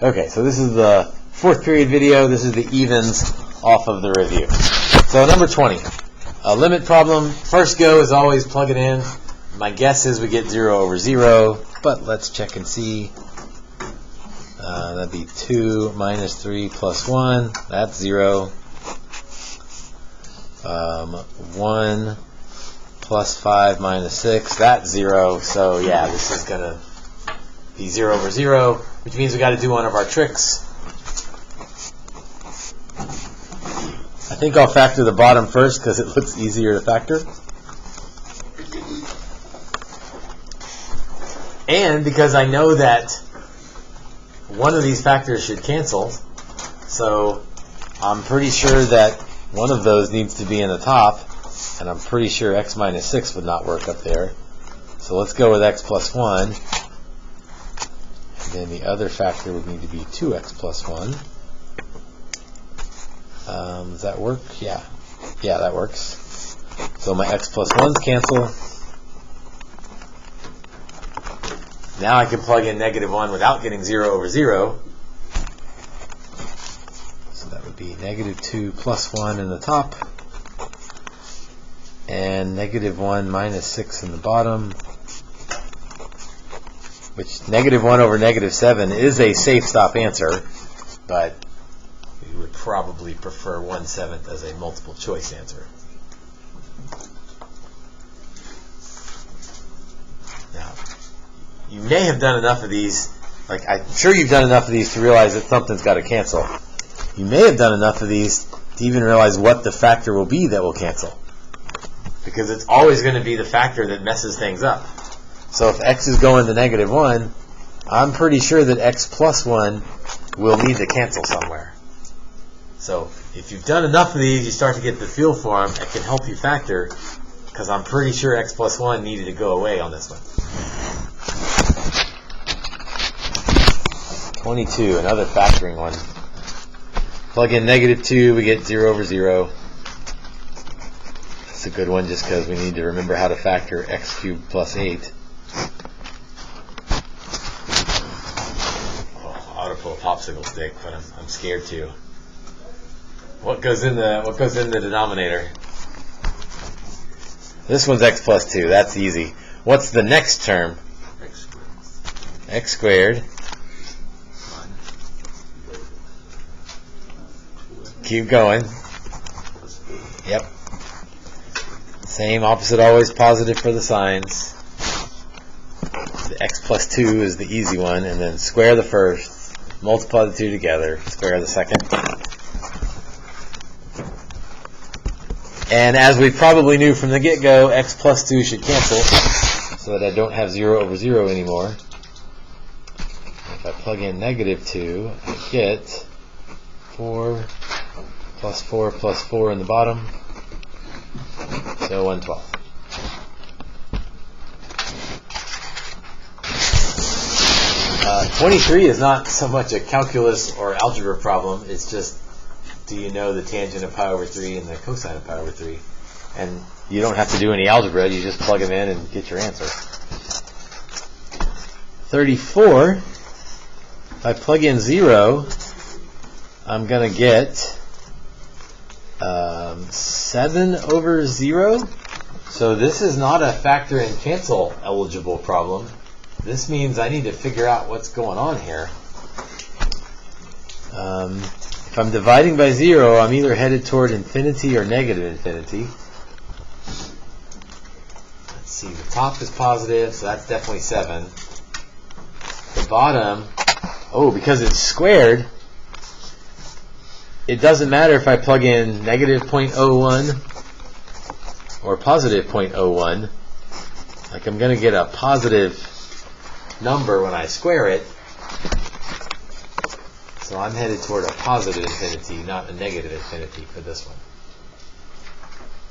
Okay, so this is the fourth period video. This is the evens off of the review. So number 20, a limit problem. First go is always plug it in. My guess is we get 0 over 0, but let's check and see. That'd be 2 minus 3 plus 1. That's 0. 1 plus 5 minus 6. That's 0. So yeah, this is going to be 0 over 0, which means we got to do one of our tricks. I think I'll factor the bottom first because it looks easier to factor. And because I know that one of these factors should cancel, so I'm pretty sure that one of those needs to be in the top, and I'm pretty sure x minus 6 would not work up there. So let's go with x plus 1. And then the other factor would need to be 2x plus 1. Does that work? Yeah. Yeah, that works. So my x plus 1's cancel. Now I can plug in negative 1 without getting 0 over 0. So that would be negative 2 plus 1 in the top, and negative 1 minus 6 in the bottom, which negative 1 over negative 7 is a safe stop answer, but we would probably prefer 1/7 as a multiple choice answer. Now, you may have done enough of these, like I'm sure you've done enough of these to realize that something's got to cancel. You may have done enough of these to even realize what the factor will be that will cancel, because it's always going to be the factor that messes things up. So if x is going to negative 1, I'm pretty sure that x plus 1 will need to cancel somewhere. So if you've done enough of these, you start to get the feel for them. It can help you factor, because I'm pretty sure x plus 1 needed to go away on this one. 22, another factoring one. Plug in negative 2, we get 0 over 0. That's a good one just because we need to remember how to factor x cubed plus 8. Oh, I ought to pull a popsicle stick, but I'm scared to. What goes in the denominator? This one's x plus 2. That's easy. What's the next term? X squared. Keep going. Yep. Same, opposite always positive for the signs. The x plus 2 is the easy one, and then square the first, multiply the two together, square the second. And as we probably knew from the get-go, x plus 2 should cancel, so that I don't have 0 over 0 anymore. If I plug in negative 2, I get 4 plus 4 plus 4 in the bottom, so 1/12. Uh, 23 is not so much a calculus or algebra problem, it's just, do you know the tangent of pi over 3 and the cosine of pi over 3? And you don't have to do any algebra, you just plug them in and get your answer. 34, if I plug in 0, I'm going to get 7 over 0. So this is not a factor and cancel eligible problem. This means I need to figure out what's going on here. If I'm dividing by 0, I'm either headed toward infinity or negative infinity. Let's see, the top is positive, so that's definitely 7. The bottom, oh, because it's squared, it doesn't matter if I plug in negative 0.01 or positive 0.01. Like, I'm going to get a positive number when I square it. So I'm headed toward a positive infinity, not a negative infinity for this one.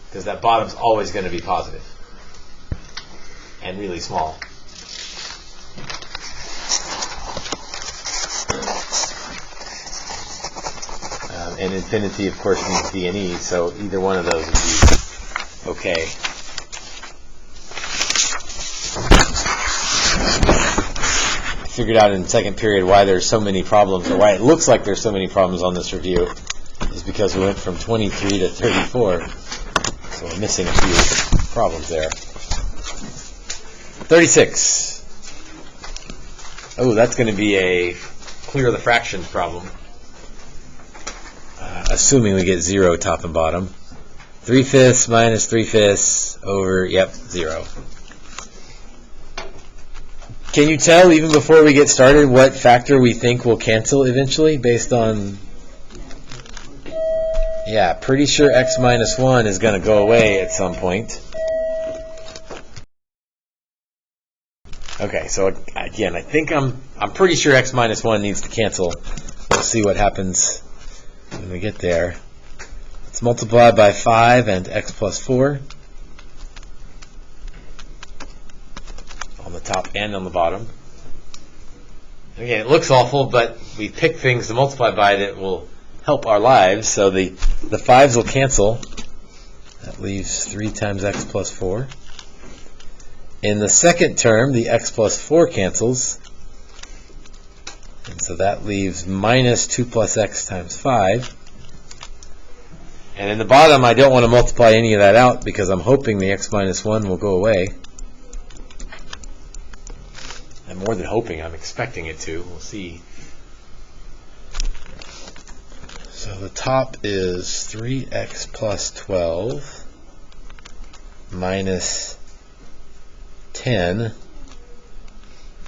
Because that bottom's always going to be positive. And really small. And infinity, of course, means D and E, so either one of those would be okay. figured out in second period why there's so many problems, or why it looks like there's so many problems on this review, is because we went from 23 to 34. So we're missing a few problems there. 36. Oh, that's going to be a clear the fractions problem. Assuming we get 0 top and bottom. 3/5 minus 3/5 over, 0. Can you tell, even before we get started, what factor we think will cancel eventually, based on... Yeah, pretty sure x minus 1 is going to go away at some point. Okay, so again, I think I'm pretty sure x minus 1 needs to cancel. We'll see what happens when we get there. Let's multiply by 5 and x plus 4 on the top and on the bottom. Okay, it looks awful, but we pick things to multiply by that will help our lives. So the 5s will cancel. That leaves 3 times x plus 4. In the second term, the x plus 4 cancels. And so that leaves minus 2 plus x times 5. And in the bottom, I don't want to multiply any of that out because I'm hoping the x minus 1 will go away. I'm more than hoping, I'm expecting it to. We'll see. So the top is 3x plus 12 minus 10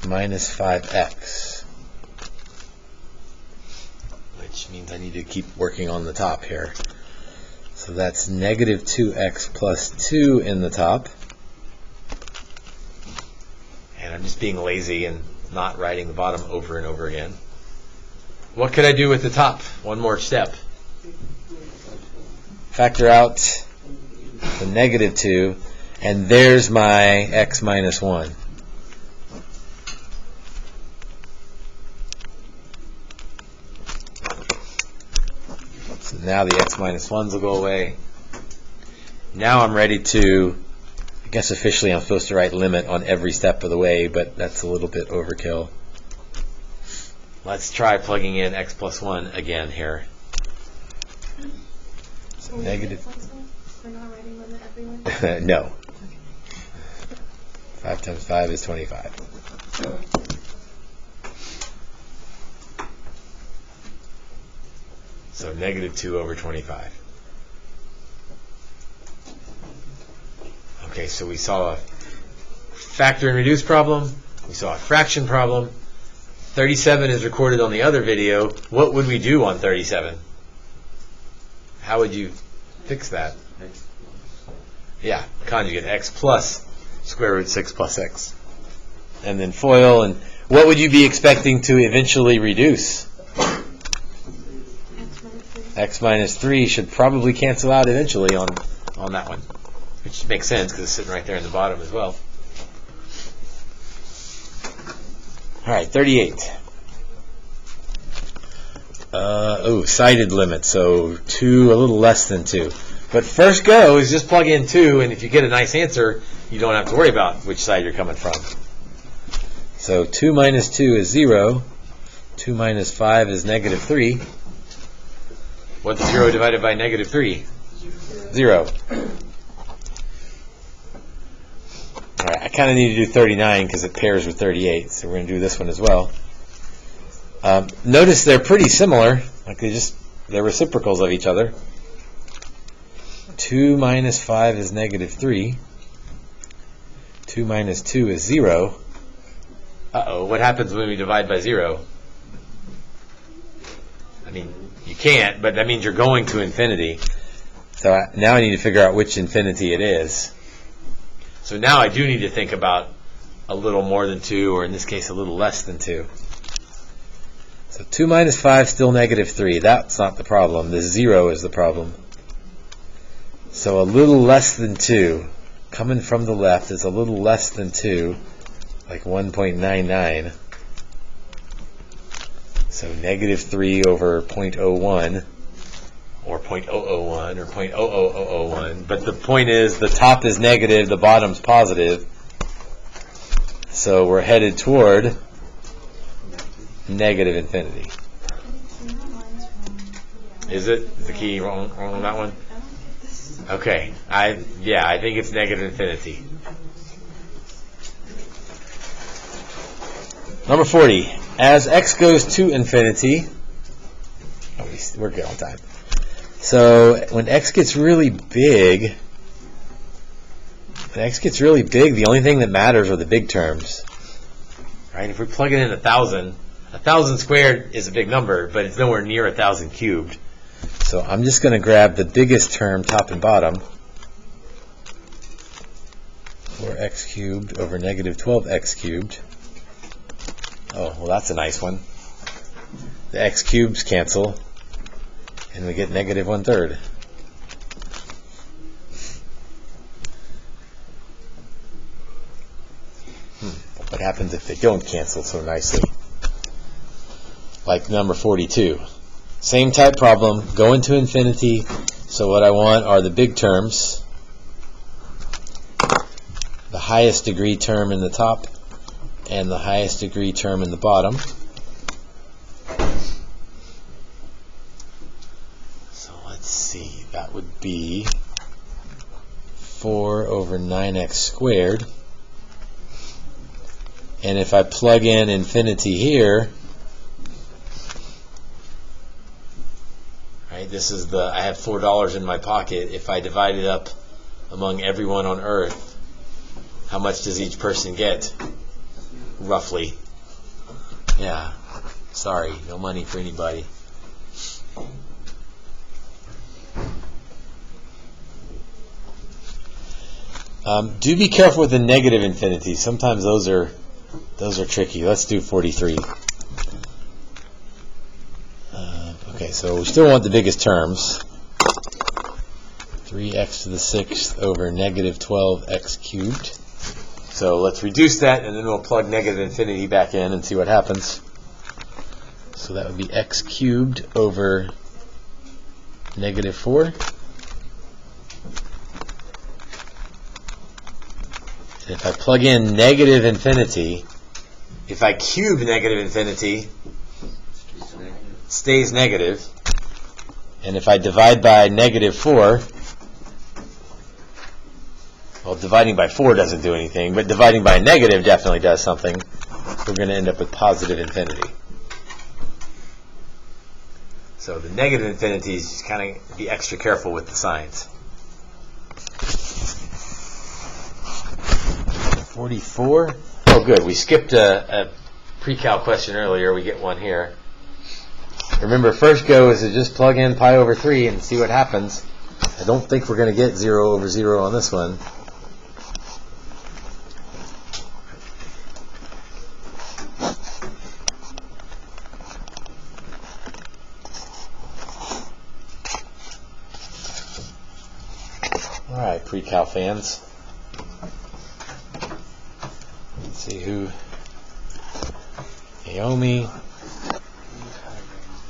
minus 5x. Which means I need to keep working on the top here. So that's negative 2x plus 2 in the top. And I'm just being lazy and not writing the bottom over and over again. What could I do with the top? One more step. Factor out the negative 2, and there's my x minus 1. So now the x minus 1s will go away. Now I'm ready to, I guess officially I'm supposed to write limit on every step of the way, but that's a little bit overkill. Let's try plugging in x plus 1 again here. So negative. We're not writing limit everywhere? No. 5 times 5 is 25. So negative 2 over 25. Okay, so we saw a factor and reduce problem. We saw a fraction problem. 37 is recorded on the other video. What would we do on 37? How would you fix that? Yeah, conjugate, x plus square root 6 plus x. And then FOIL, and what would you be expecting to eventually reduce? X minus 3 should probably cancel out eventually on that one. Which makes sense because it's sitting right there in the bottom as well. Alright, 38. Cited limit, so 2, a little less than 2. But first go is just plug in 2, and if you get a nice answer, you don't have to worry about which side you're coming from. So 2 minus 2 is 0. 2 minus 5 is negative 3. What's 0 divided by negative 3? 0. Alright, I kind of need to do 39 because it pairs with 38, so we're going to do this one as well. Notice they're pretty similar, like they're reciprocals of each other. 2 minus 5 is negative 3. 2 minus 2 is 0. Uh-oh, what happens when we divide by 0? I mean, you can't, but that means you're going to infinity. So now I need to figure out which infinity it is. So now I do need to think about a little more than 2, or in this case a little less than 2. So 2 minus 5 still negative 3. That's not the problem. The 0 is the problem. So a little less than 2, coming from the left, is a little less than 2, like 1.99. So negative 3 over 0.01, or 0.001, or 0.00001. But the point is, the top is negative, the bottom's positive. So we're headed toward negative infinity. Is it? Is the key wrong on that one? Okay. I think it's negative infinity. Number 40. As x goes to infinity, we're good on time. So when x gets really big, the only thing that matters are the big terms. Right? If we plug it in 1,000, 1,000 squared is a big number, but it's nowhere near 1,000 cubed. So I'm just going to grab the biggest term, top and bottom, 4x cubed over negative 12x cubed. Oh, well, that's a nice one. The x cubes cancel, and we get negative 1/3. What happens if they don't cancel so nicely? Like number 42. Same type problem, go into infinity, so what I want are the big terms, the highest degree term in the top, and the highest degree term in the bottom. So let's see, that would be 4 over 9x squared. And if I plug in infinity here, right, this is I have $4 in my pocket. If I divide it up among everyone on Earth, how much does each person get? Roughly. Yeah. Sorry, no money for anybody. Do be careful with the negative infinity. Sometimes those are tricky. Let's do 43. Okay, so we still want the biggest terms. 3x to the 6th over negative 12x cubed. So let's reduce that, and then we'll plug negative infinity back in and see what happens. So that would be x cubed over negative 4. And if I plug in negative infinity, if I cube negative infinity, it stays negative. And if I divide by negative 4, well, dividing by 4 doesn't do anything, but dividing by a negative definitely does something. We're going to end up with positive infinity. So the negative infinity is just kind of be extra careful with the signs. 44. Oh, good. We skipped a pre-cal question earlier. We get one here. Remember, first go is to just plug in pi over 3 and see what happens. I don't think we're going to get 0 over 0 on this one. All right, pre-cal fans. Let's see who. Naomi,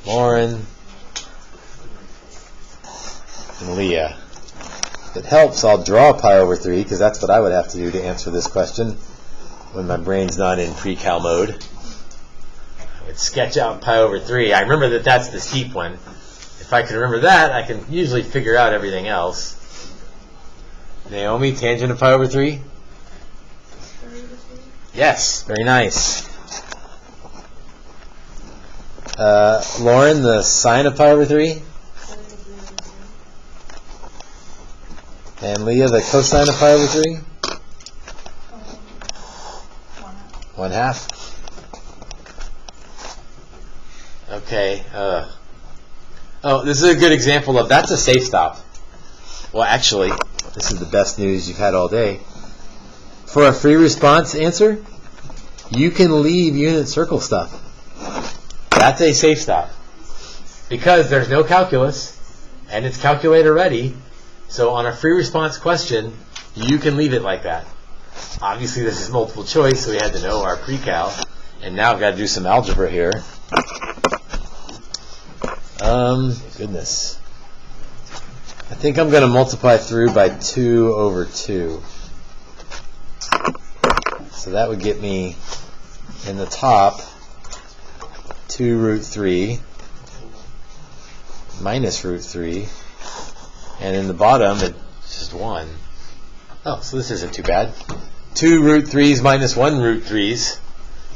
Lauren, and Leah. If it helps, I'll draw pi over 3, because that's what I would have to do to answer this question when my brain's not in pre-cal mode. I would sketch out pi over 3. I remember that that's the steep one. If I can remember that, I can usually figure out everything else. Naomi, tangent of pi over 3? Yes, very nice. Lauren, the sine of pi over 3? And Leah, the cosine of pi over 3? 1/2. Okay. Oh, this is a good example of, that's a safe stop. Well, actually, this is the best news you've had all day. For a free response answer, you can leave unit circle stuff. That's a safe stop. Because there's no calculus, and it's calculator ready, so on a free response question, you can leave it like that. Obviously, this is multiple choice, so we had to know our pre-cal, and now I've got to do some algebra here. Goodness. I think I'm going to multiply through by 2 over 2. So that would get me in the top 2 root 3 minus root 3, and in the bottom it's just 1. Oh, so this isn't too bad. 2 root 3's minus 1 root 3's.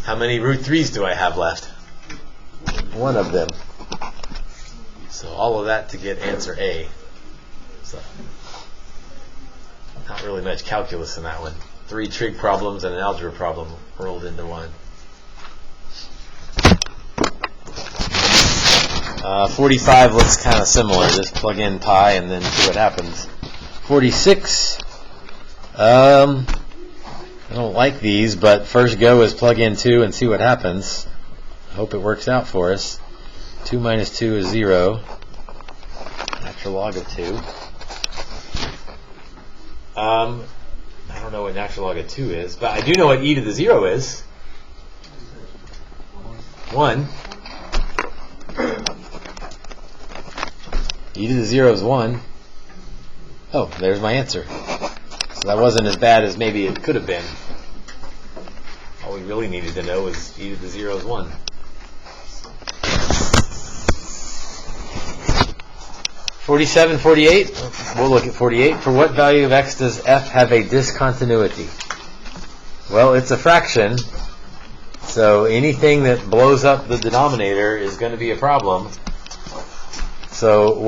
How many root 3's do I have left? One of them. So all of that to get answer A. So not really much calculus in that one. 3 trig problems and an algebra problem rolled into one. 45 looks kind of similar. Just plug in pi and then see what happens. 46. I don't like these, but first go is plug in 2 and see what happens. I hope it works out for us. 2 minus 2 is 0. Natural log of 2. I don't know what natural log of 2 is, but I do know what e to the 0 is. 1. E to the 0 is 1. Oh, there's my answer. So that wasn't as bad as maybe it could have been. All we really needed to know was e to the 0 is 1. (47, 48). We'll look at 48. For what value of x does f have a discontinuity? Well, it's a fraction, so anything that blows up the denominator is going to be a problem. So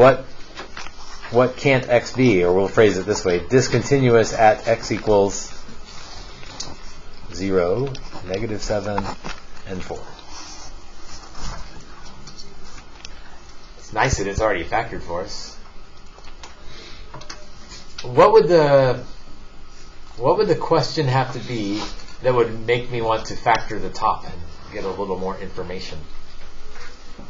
what can't x be? Or we'll phrase it this way: discontinuous at x equals 0, -7, and 4. It's nice that it's already factored for us. What would the question have to be that would make me want to factor the top and get a little more information? I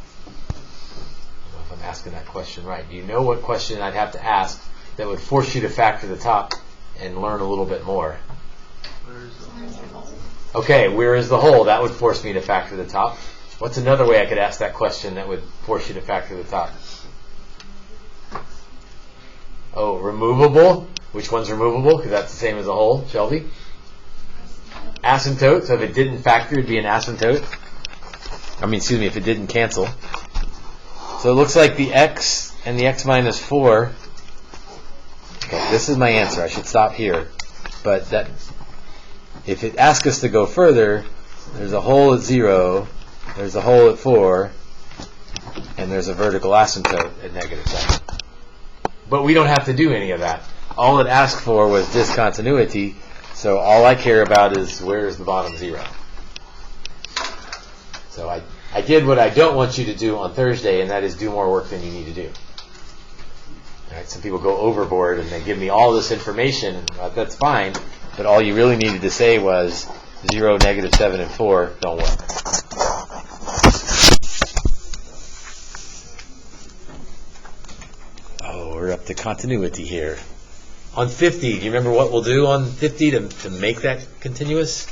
don't know if I'm asking that question right. Do you know what question I'd have to ask that would force you to factor the top and learn a little bit more? Okay, where is the whole? That would force me to factor the top. What's another way I could ask that question that would force you to factor the top? Oh, removable? Which one's removable? Because that's the same as a whole. Shelby? Asymptote. So if it didn't factor, it'd be an asymptote. If it didn't cancel. So it looks like the x and the x minus 4. Okay, this is my answer. I should stop here. But that, if it asks us to go further, there's a hole at 0, there's a hole at 4, and there's a vertical asymptote at -7. But we don't have to do any of that. All it asked for was discontinuity, so all I care about is where is the bottom 0. So I did what I don't want you to do on Thursday, and that is do more work than you need to do. All right, some people go overboard and they give me all this information, and that's fine, but all you really needed to say was 0, -7, and 4 don't work. We're up to continuity here. On 50, do you remember what we'll do on 50 to make that continuous?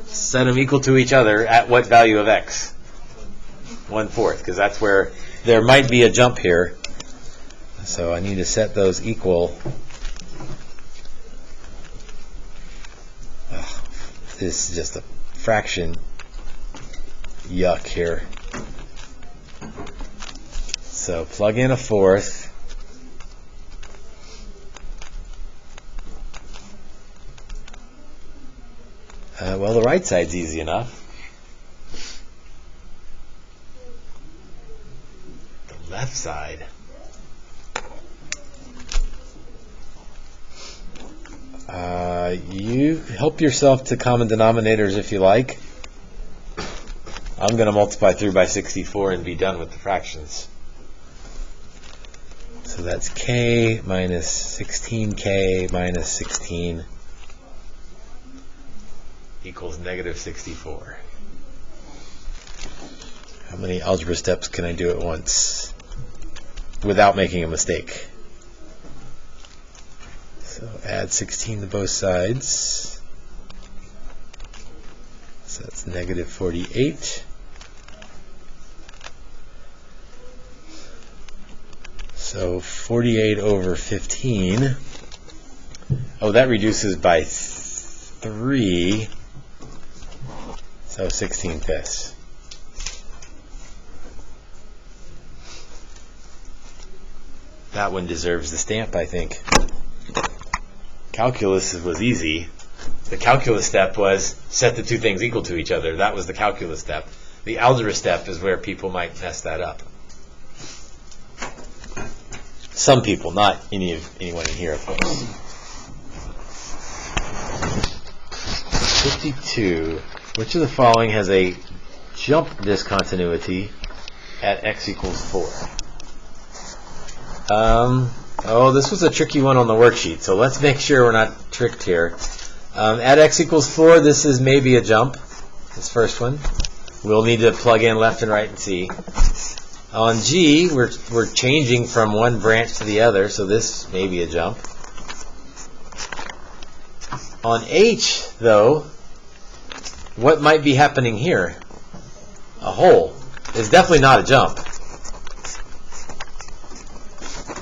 Set them equal to each other at what value of x? 1/4, because that's where there might be a jump here. So I need to set those equal. This is just a fraction. Yuck here. So plug in a 4th. Well, the right side's easy enough. The left side. You help yourself to common denominators if you like. I'm going to multiply through by 64 and be done with the fractions. So that's k minus 16k minus 16 equals -64. How many algebra steps can I do at once without making a mistake? So add 16 to both sides. So that's -48. So 48 over 15. Oh, that reduces by 3. So 16/5. That one deserves the stamp, I think. Calculus was easy. The calculus step was set the two things equal to each other. That was the calculus step. The algebra step is where people might mess that up. Some people, not anyone in here, of course. 52. Which of the following has a jump discontinuity at x equals 4? This was a tricky one on the worksheet, so let's make sure we're not tricked here. At x equals 4, this is maybe a jump, this first one. We'll need to plug in left and right and see. On G, we're changing from one branch to the other, so this may be a jump. On H, though, what might be happening here? A hole. It's definitely not a jump.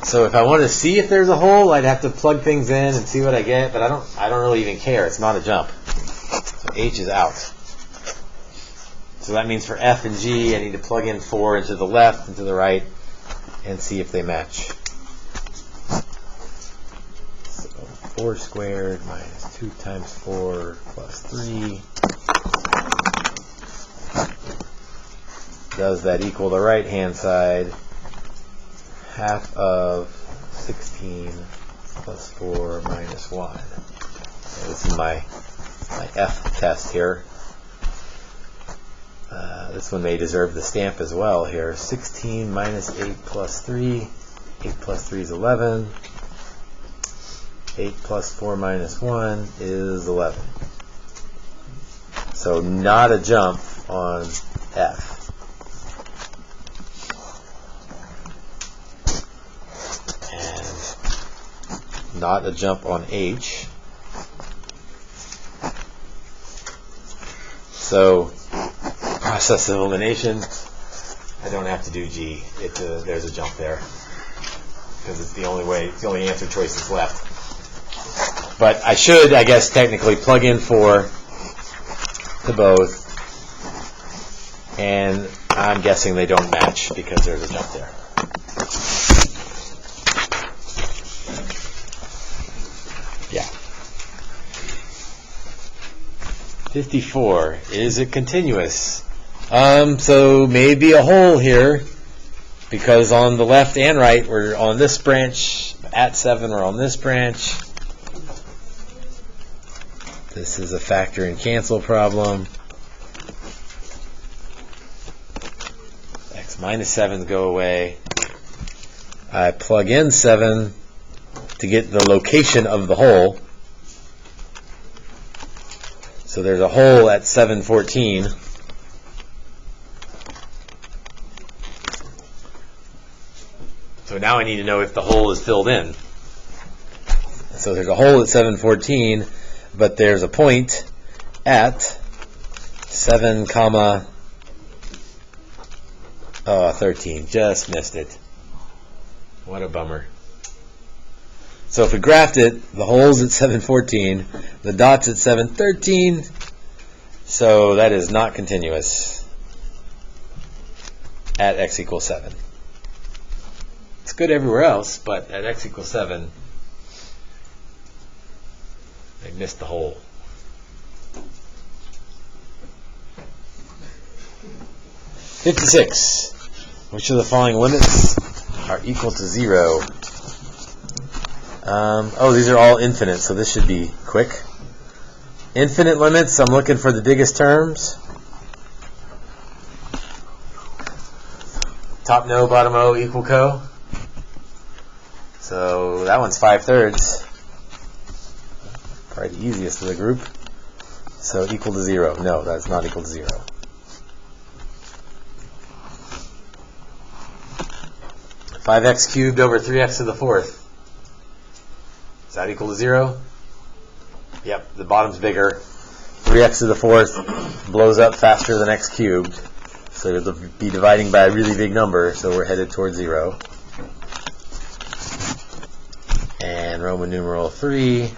So if I want to see if there's a hole, I'd have to plug things in and see what I get, but I don't really even care. It's not a jump. So H is out. So that means for F and G, I need to plug in 4 into the left and to the right and see if they match. So 4 squared minus 2 times 4 plus 3. Does that equal the right-hand side? Half of 16 plus 4 minus 1. This is my F test here. This one may deserve the stamp as well here. 16 minus 8 plus 3. 8 plus 3 is 11. 8 plus 4 minus 1 is 11. So not a jump on F. And not a jump on H. So process of elimination, I don't have to do G. There's a jump there because it's the only way, it's the only answer choice that's left. But I should, I guess, technically plug in 4 to both, and I'm guessing they don't match because there's a jump there. Yeah. 54. Is it continuous? So maybe a hole here, because on the left and right, we're on this branch. At 7, we're on this branch. This is a factor and cancel problem. X minus 7s go away. I plug in 7 to get the location of the hole. So there's a hole at 714. So now I need to know if the hole is filled in. So there's a hole at 714, but there's a point at 7, 13. Just missed it. What a bummer. So if we graphed it, the hole's at 714, the dot's at 713, so that is not continuous at x equals 7. It's good everywhere else, but at x equals 7, they missed the hole. (56) Which of the following limits are equal to 0? These are all infinite, so this should be quick. Infinite limits, I'm looking for the biggest terms. Top no, bottom O, equal co. So that one's 5/3. Probably the easiest of the group. So equal to 0. No, that's not equal to 0. Five x cubed over 3x to the 4th. Is that equal to 0? Yep, the bottom's bigger. 3x to the 4th blows up faster than x cubed. So it'll be dividing by a really big number, so we're headed towards 0. And Roman numeral 3.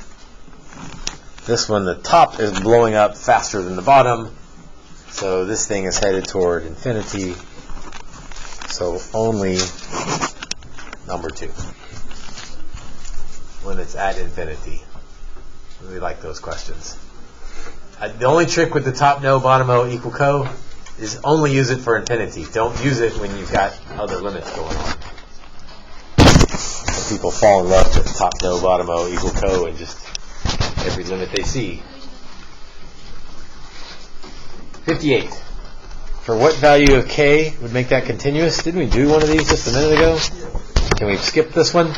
This one, the top is blowing up faster than the bottom. So this thing is headed toward infinity. So only number 2. When it's at infinity. Really like those questions. The only trick with the top no, bottom O equal co is only use it for infinity. Don't use it when you've got other limits going on. So people fall in love with top no, bottom O equal co and just every limit they see. 58. For what value of k would make that continuous? Didn't we do one of these just a minute ago? Can we skip this one?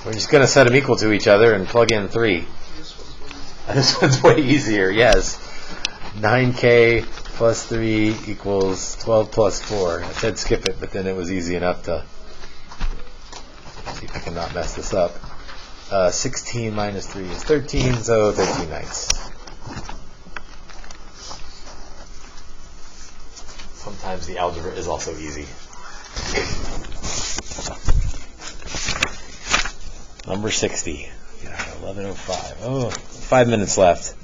We're just going to set them equal to each other and plug in 3. This one's way easier, yes. 9k plus 3 equals 12 plus 4. I said skip it, but then it was easy enough to see if I can not mess this up. 16 minus 3 is 13, so 13/9. Sometimes the algebra is also easy. Number 60. Yeah, 11:05. Oh, 5 minutes left.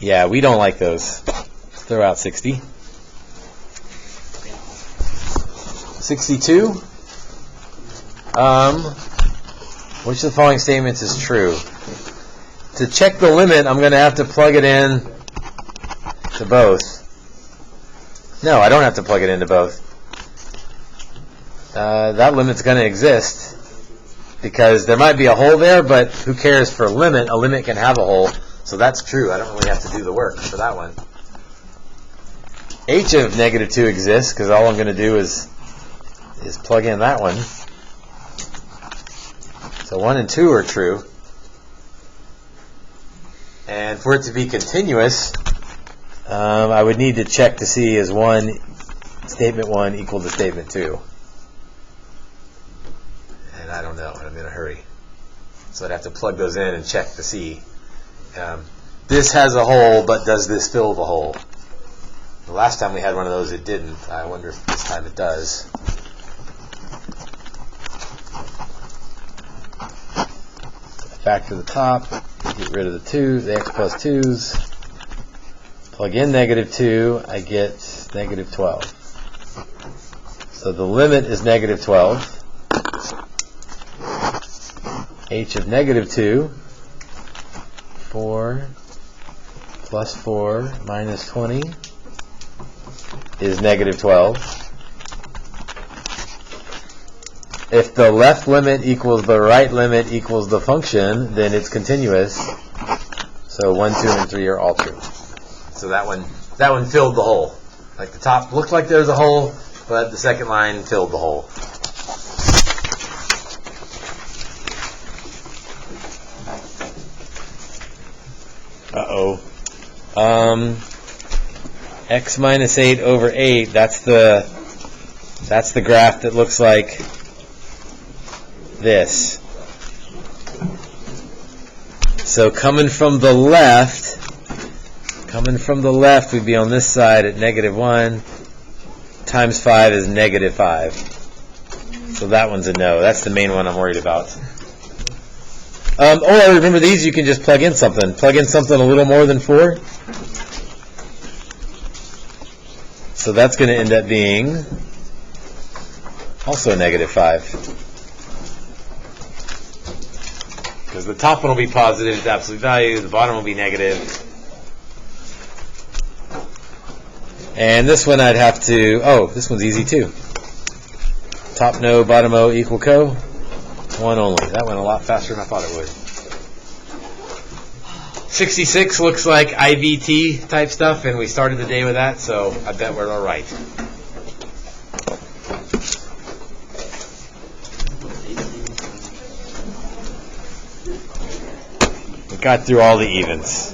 Yeah, we don't like those. Let's throw out 60. 62. Which of the following statements is true? To check the limit, I'm going to have to plug it in to both. No, I don't have to plug it into both. That limit's going to exist because there might be a hole there, but who cares for a limit? A limit can have a hole, so that's true. I don't really have to do the work for that one. H of negative 2 exists because all I'm going to do is plug in that one. So 1 and 2 are true. And for it to be continuous, I would need to check to see is statement 1 equal to statement 2. And I don't know, and I'm in a hurry. So I'd have to plug those in and check to see. This has a hole, but does this fill the hole? The last time we had one of those, it didn't. I wonder if this time it does. Factor the top, get rid of the 2, the x plus 2's. Plug in negative 2, I get negative 12. So the limit is negative 12. H of negative 2, 4 plus 4 minus 20 is negative 12. If the left limit equals the right limit equals the function, then it's continuous. So 1, 2, and 3 are all true. So that one filled the hole. Like the top looked like there was a hole, but the second line filled the hole. X minus 8 over 8, that's the graph that looks like this. So coming from the left, we'd be on this side at negative 1 times 5 is negative 5. So that one's a no. That's the main one I'm worried about. Or remember these, you can just plug in something. Plug in something a little more than 4. So that's going to end up being also negative 5. Because the top one will be positive, the absolute value, the bottom will be negative. And this one I'd have to, this one's easy too. Top no, bottom O equal co. 1 only. That went a lot faster than I thought it would. 66 looks like IVT type stuff, and we started the day with that, so I bet we're all right. We got through all the evens.